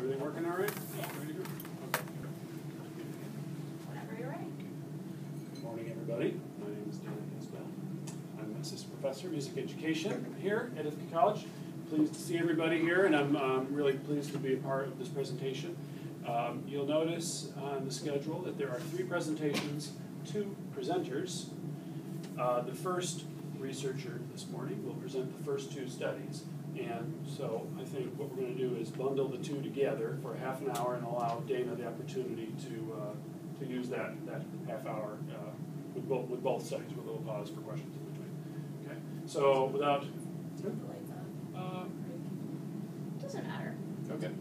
Everything working all right? Yeah. Ready to go? Okay. Whenever you're ready. Good morning, everybody. My name is Dan Isbell. I'm an assistant professor of music education here at Ithaca College. Pleased to see everybody here, and I'm really pleased to be a part of this presentation. You'll notice on the schedule that there are 3 presentations, 2 presenters. The first researcher this morning will present the first 2 studies. And so I think what we're going to do is bundle the 2 together for half an hour and allow Dana the opportunity to use that half hour with both studies with a little pause for questions in between. Okay. So without The lights on. Doesn't matter. okay.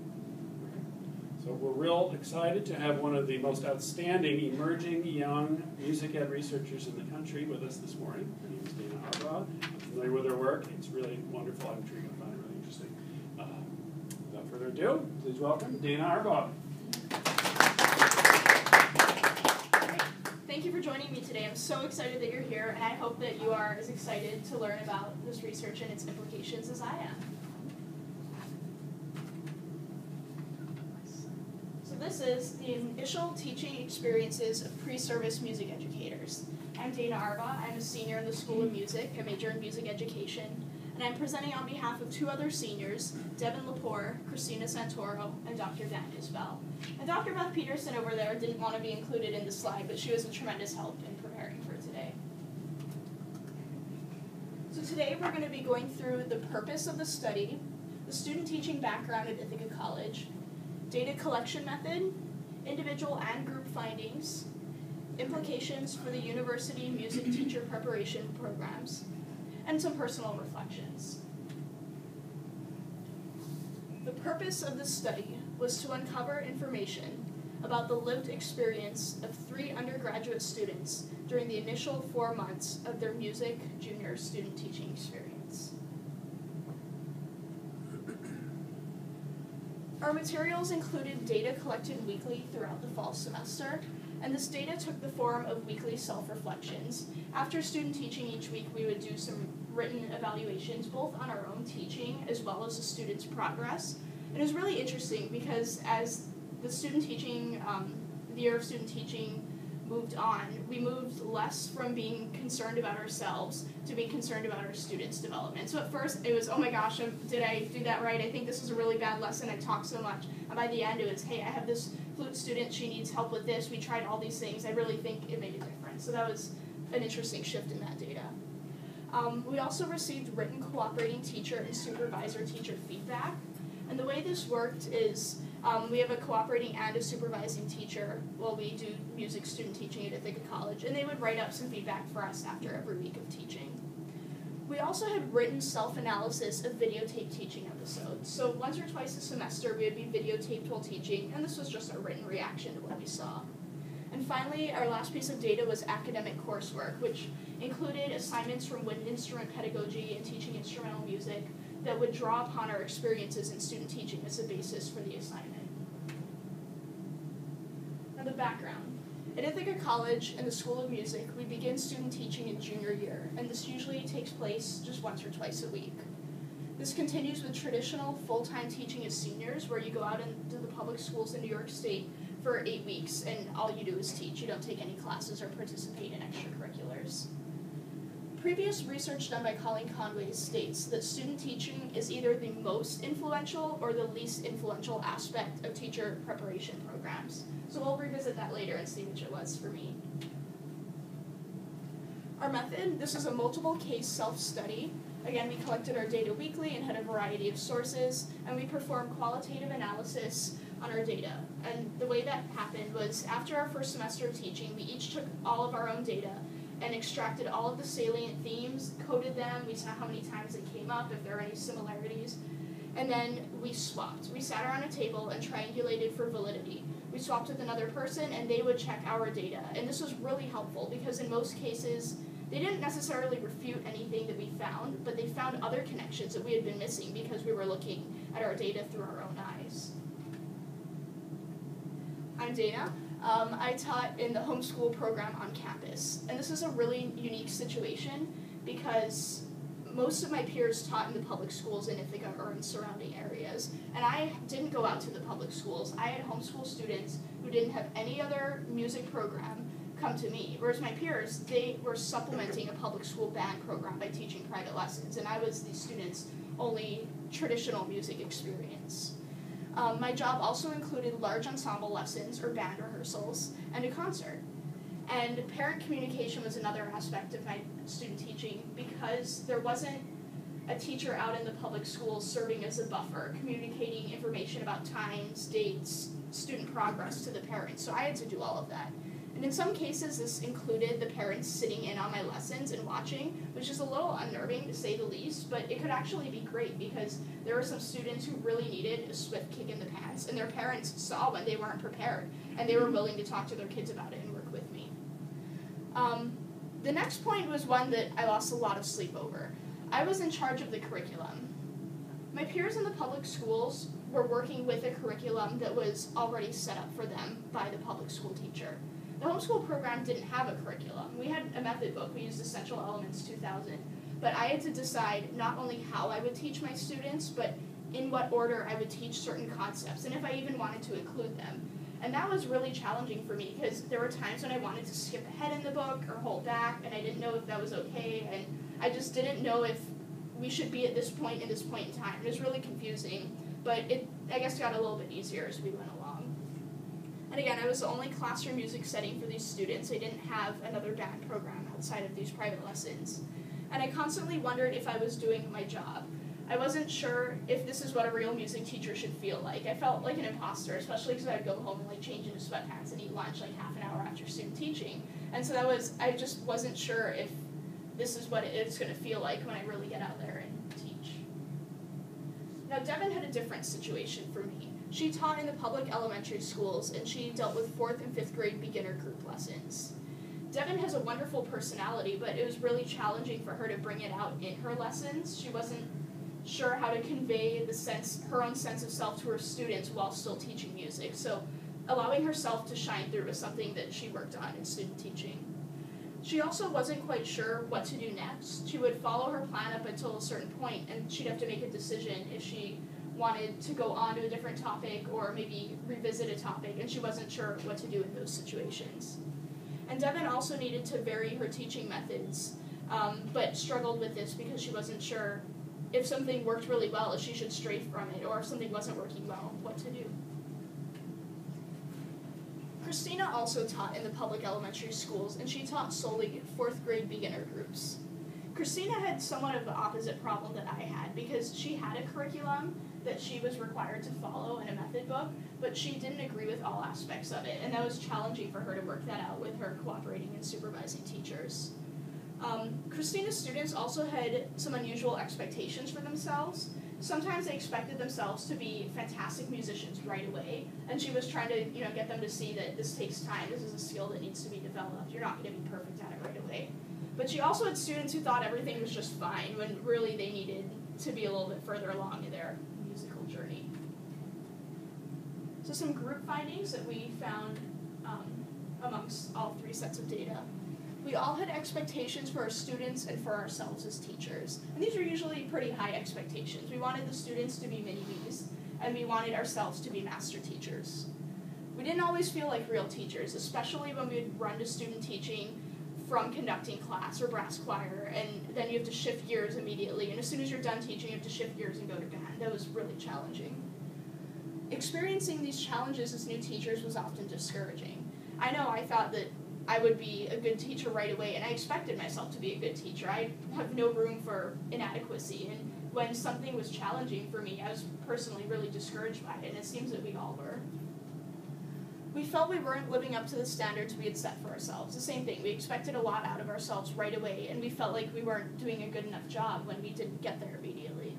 So we're real excited to have one of the most outstanding emerging young music ed researchers in the country with us this morning. Her name is Dana Arbaugh. I'm familiar with her work. It's really wonderful. I'm sure you're going to find it really interesting. Without further ado, please welcome Dana Arbaugh. Thank you for joining me today. I'm so excited that you're here, and I hope that you are as excited to learn about this research and its implications as I am. So this is the initial teaching experiences of pre-service music educators. I'm Dana Arbaugh. I'm a senior in the School of Music, a major in music education, and I'm presenting on behalf of 2 other seniors, Devin Lepore, Christina Santoro, and Dr. Dan Isbell. And Dr. Beth Peterson over there didn't want to be included in the slide, but she was a tremendous help in preparing for today. So today we're going to be going through the purpose of the study, the student teaching background at Ithaca College, data collection method, individual and group findings, implications for the university music teacher preparation programs, and some personal reflections. The purpose of this study was to uncover information about the lived experience of 3 undergraduate students during the initial 4 months of their music junior student teaching experience. Our materials included data collected weekly throughout the fall semester, and this data took the form of weekly self-reflections. After student teaching each week, we would do some written evaluations, both on our own teaching as well as the students' progress. And it was really interesting because as the student teaching, the year of student teaching moved on, we moved less from being concerned about ourselves to being concerned about our students' development. So at first it was, oh my gosh, did I do that right? I think this is a really bad lesson. I talked so much. And by the end it was, hey, I have this flute student. She needs help with this. We tried all these things. I really think it made a difference. So that was an interesting shift in that data. We also received written cooperating teacher and supervisor teacher feedback. And the way this worked is we have a cooperating and a supervising teacher while we do music student teaching at Ithaca College, and they would write up some feedback for us after every week of teaching. We also had written self-analysis of videotaped teaching episodes. So once or twice a semester we would be videotaped while teaching, and this was just a written reaction to what we saw. And finally, our last piece of data was academic coursework, which included assignments from wind instrument pedagogy and teaching instrumental music that would draw upon our experiences in student teaching as a basis for the assignment. Now the background. At Ithaca College and the School of Music, we begin student teaching in junior year, and this usually takes place just once or twice a week. This continues with traditional full-time teaching as seniors, where you go out into the public schools in New York State for 8 weeks, and all you do is teach. You don't take any classes or participate in extracurriculars. Previous research done by Colleen Conway states that student teaching is either the most influential or the least influential aspect of teacher preparation programs. So we'll revisit that later and see which it was for me. Our method, this is a multiple case self-study. Again, we collected our data weekly and had a variety of sources, and we performed qualitative analysis on our data. And the way that happened was after our first semester of teaching, we each took all of our own data and extracted all of the salient themes, coded them, we saw how many times it came up, if there are any similarities, and then we swapped. We sat around a table and triangulated for validity. We swapped with another person and they would check our data, and this was really helpful because in most cases, they didn't necessarily refute anything that we found, but they found other connections that we had been missing because we were looking at our data through our own eyes. I'm Dana. I taught in the homeschool program on campus, and this is a really unique situation because most of my peers taught in the public schools in Ithaca or in surrounding areas, and I didn't go out to the public schools. I had homeschool students who didn't have any other music program come to me, whereas my peers, they were supplementing a public school band program by teaching private lessons, and I was these students' only traditional music experience. My job also included large ensemble lessons or band rehearsals and a concert. And parent communication was another aspect of my student teaching because there wasn't a teacher out in the public schools serving as a buffer, communicating information about times, dates, student progress to the parents. So I had to do all of that. And in some cases, this included the parents sitting in on my lessons and watching, which is a little unnerving to say the least, but it could actually be great because there were some students who really needed a swift kick in the pants, and their parents saw when they weren't prepared, and they were willing to talk to their kids about it and work with me. The next point was one that I lost a lot of sleep over. I was in charge of the curriculum. My peers in the public schools were working with a curriculum that was already set up for them by the public school teacher. The homeschool program didn't have a curriculum. We had a method book. We used Essential Elements 2000. But I had to decide not only how I would teach my students, but in what order I would teach certain concepts, and if I even wanted to include them. And that was really challenging for me because there were times when I wanted to skip ahead in the book or hold back, and I didn't know if that was okay, and I just didn't know if we should be at this point in time. It was really confusing, but it, I guess, got a little bit easier as we went along. And again, I was the only classroom music setting for these students. I didn't have another band program outside of these private lessons. And I constantly wondered if I was doing my job. I wasn't sure if this is what a real music teacher should feel like. I felt like an imposter, especially because I'd go home and like change into sweatpants and eat lunch like half an hour after student teaching. And so I just wasn't sure if this is what it's going to feel like when I really get out there and teach. Now, Devin had a different situation for me. She taught in the public elementary schools, and she dealt with 4th and 5th grade beginner group lessons. Devin has a wonderful personality, but it was really challenging for her to bring it out in her lessons. She wasn't sure how to convey her own sense of self to her students while still teaching music. So allowing herself to shine through was something that she worked on in student teaching. She also wasn't quite sure what to do next. She would follow her plan up until a certain point, and she'd have to make a decision if she wanted to go on to a different topic or maybe revisit a topic, and she wasn't sure what to do in those situations. And Devin also needed to vary her teaching methods, but struggled with this because she wasn't sure if something worked really well, if she should stray from it, or if something wasn't working well, what to do. Christina also taught in the public elementary schools, and she taught solely 4th grade beginner groups. Christina had somewhat of the opposite problem that I had because she had a curriculum that she was required to follow in a method book, but she didn't agree with all aspects of it, and that was challenging for her to work that out with her cooperating and supervising teachers. Christina's students also had some unusual expectations for themselves. Sometimes they expected themselves to be fantastic musicians right away, and she was trying to get them to see that this takes time, this is a skill that needs to be developed, you're not going to be perfect at it right away. But she also had students who thought everything was just fine when really they needed to be a little bit further along in their musical journey. So some group findings that we found amongst all 3 sets of data. We all had expectations for our students and for ourselves as teachers. And these are usually pretty high expectations. We wanted the students to be mini-me's, and we wanted ourselves to be master teachers. We didn't always feel like real teachers, especially when we'd run to student teaching from conducting class or brass choir, and then you have to shift gears immediately. And as soon as you're done teaching, you have to shift gears and go to band. That was really challenging. Experiencing these challenges as new teachers was often discouraging. I know I thought that I would be a good teacher right away, and I expected myself to be a good teacher. I have no room for inadequacy, and when something was challenging for me, I was personally really discouraged by it, and it seems that we all were. We felt we weren't living up to the standards we had set for ourselves. The same thing, we expected a lot out of ourselves right away, and we felt like we weren't doing a good enough job when we didn't get there immediately.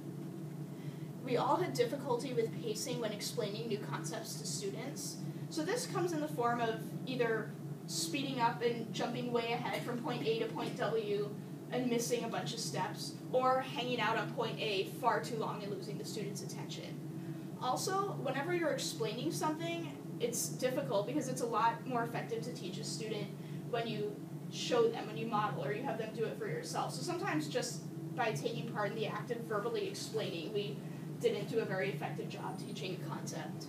We all had difficulty with pacing when explaining new concepts to students. So this comes in the form of either speeding up and jumping way ahead from point A to point W and missing a bunch of steps, or hanging out on point A far too long and losing the student's attention. Also, whenever you're explaining something, it's difficult because it's a lot more effective to teach a student when you show them, when you model, or you have them do it for yourself. So sometimes just by taking part in the act of verbally explaining, we didn't do a very effective job teaching a concept.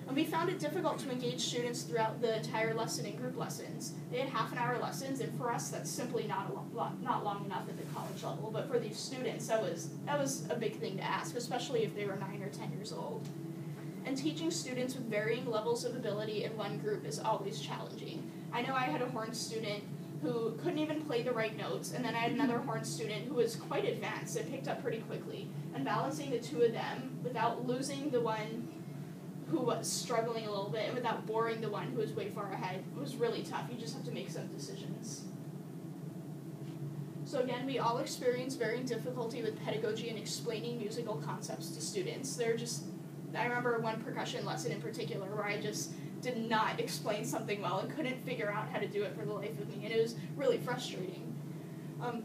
And we found it difficult to engage students throughout the entire lesson in group lessons. They had half-an-hour lessons, and for us, that's simply not long enough at the college level. But for these students, that was a big thing to ask, especially if they were 9 or 10 years old. And teaching students with varying levels of ability in one group is always challenging. I know I had a horn student who couldn't even play the right notes, and then I had another horn student who was quite advanced and picked up pretty quickly. And balancing the two of them without losing the one who was struggling a little bit and without boring the one who was way far ahead was really tough. You just have to make some decisions. So again, we all experience varying difficulty with pedagogy and explaining musical concepts to students. I remember one percussion lesson in particular where I just did not explain something well and couldn't figure out how to do it for the life of me, and it was really frustrating.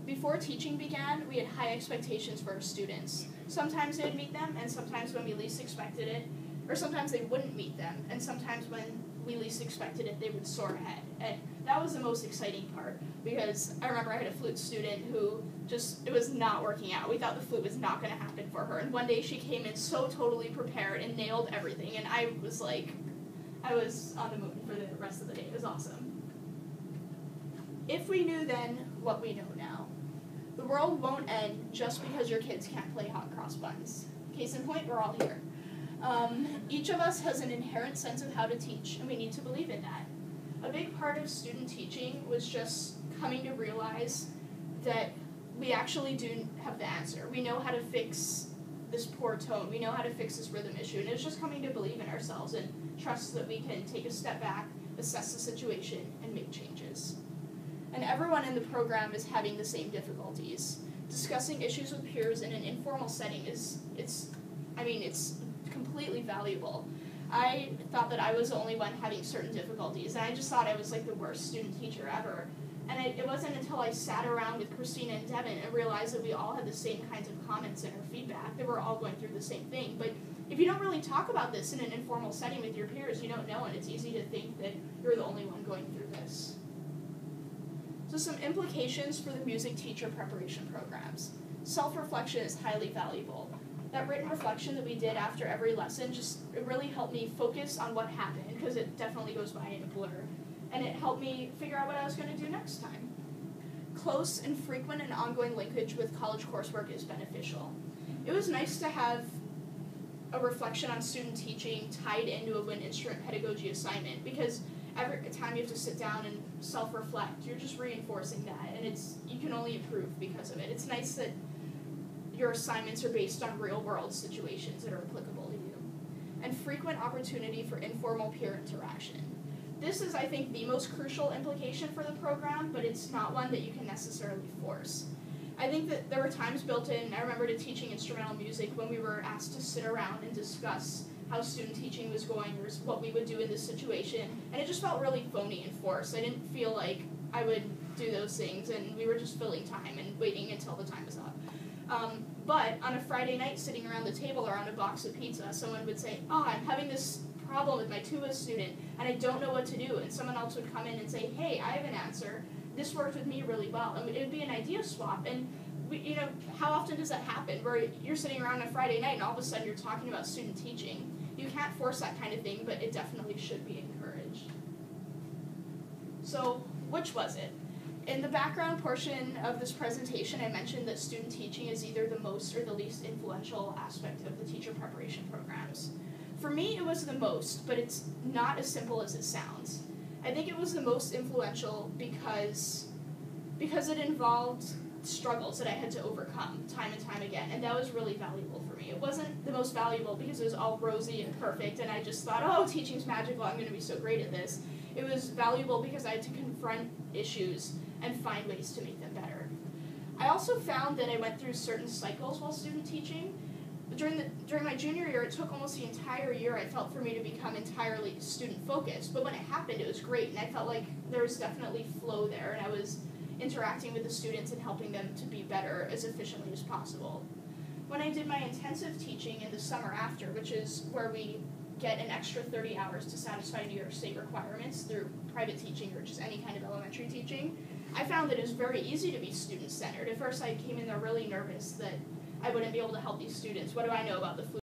Before teaching began, we had high expectations for our students. Sometimes they'd meet them, and sometimes when we least expected it, or sometimes they wouldn't meet them, and sometimes when we least expected it, they would soar ahead. And that was the most exciting part, because I remember I had a flute student who it was not working out. We thought the flute was not going to happen for her, and one day she came in so totally prepared and nailed everything, and I was on the moon for the rest of the day. It was awesome. If we knew then what we know now, the world won't end just because your kids can't play hot cross buns. Case in point, we're all here. Each of us has an inherent sense of how to teach, and we need to believe in that. A big part of student teaching was just coming to realize that we actually do have the answer. We know how to fix this poor tone. We know how to fix this rhythm issue, and it's just coming to believe in ourselves and trust that we can take a step back, assess the situation, and make changes. And everyone in the program is having the same difficulties. Discussing issues with peers in an informal setting it's completely valuable. I thought that I was the only one having certain difficulties, and I just thought I was like the worst student teacher ever. And it wasn't until I sat around with Christina and Devin and realized that we all had the same kinds of comments in our feedback, that we're all going through the same thing. But if you don't really talk about this in an informal setting with your peers, you don't know, and it's easy to think that you're the only one going through this. So some implications for the music teacher preparation programs. Self-reflection is highly valuable. That written reflection that we did after every lesson it really helped me focus on what happened, because it definitely goes by in a blur. And it helped me figure out what I was going to do next time. Close and frequent and ongoing linkage with college coursework is beneficial. It was nice to have a reflection on student teaching tied into a wind instrument pedagogy assignment, because every time you have to sit down and self-reflect, you're just reinforcing that, and you can only improve because of it. It's nice that your assignments are based on real-world situations that are applicable to you. And frequent opportunity for informal peer interaction. This is, I think, the most crucial implication for the program, but it's not one that you can necessarily force. I think that there were times built in, I remember to teaching instrumental music when we were asked to sit around and discuss how student teaching was going or what we would do in this situation, and it just felt really phony and forced. I didn't feel like I would do those things, and we were just filling time and waiting until the time was up. But on a Friday night, sitting around the table around a box of pizza, someone would say, "Oh, I'm having this problem with my tuba student, and I don't know what to do," and someone else would come in and say, "Hey, I have an answer. This worked with me really well," and it would be an idea swap. And how often does that happen, where you're sitting around on a Friday night and all of a sudden you're talking about student teaching? You can't force that kind of thing, but it definitely should be encouraged. So, which was it? In the background portion of this presentation, I mentioned that student teaching is either the most or the least influential aspect of the teacher preparation programs. For me, it was the most, but it's not as simple as it sounds. I think it was the most influential because it involved struggles that I had to overcome time and time again, and that was really valuable for me. It wasn't the most valuable because it was all rosy and perfect, and I just thought, oh, teaching's magical, I'm going to be so great at this. It was valuable because I had to confront issues and find ways to make them better. I also found that I went through certain cycles while student teaching. During my junior year, it took almost the entire year, I felt, for me to become entirely student-focused. But when it happened, it was great, and I felt like there was definitely flow there, and I was interacting with the students and helping them to be better as efficiently as possible. When I did my intensive teaching in the summer after, which is where we get an extra 30 hours to satisfy New York State requirements through private teaching or just any kind of elementary teaching, I found that it was very easy to be student-centered. At first I came in there really nervous that I wouldn't be able to help these students. What do I know about the flu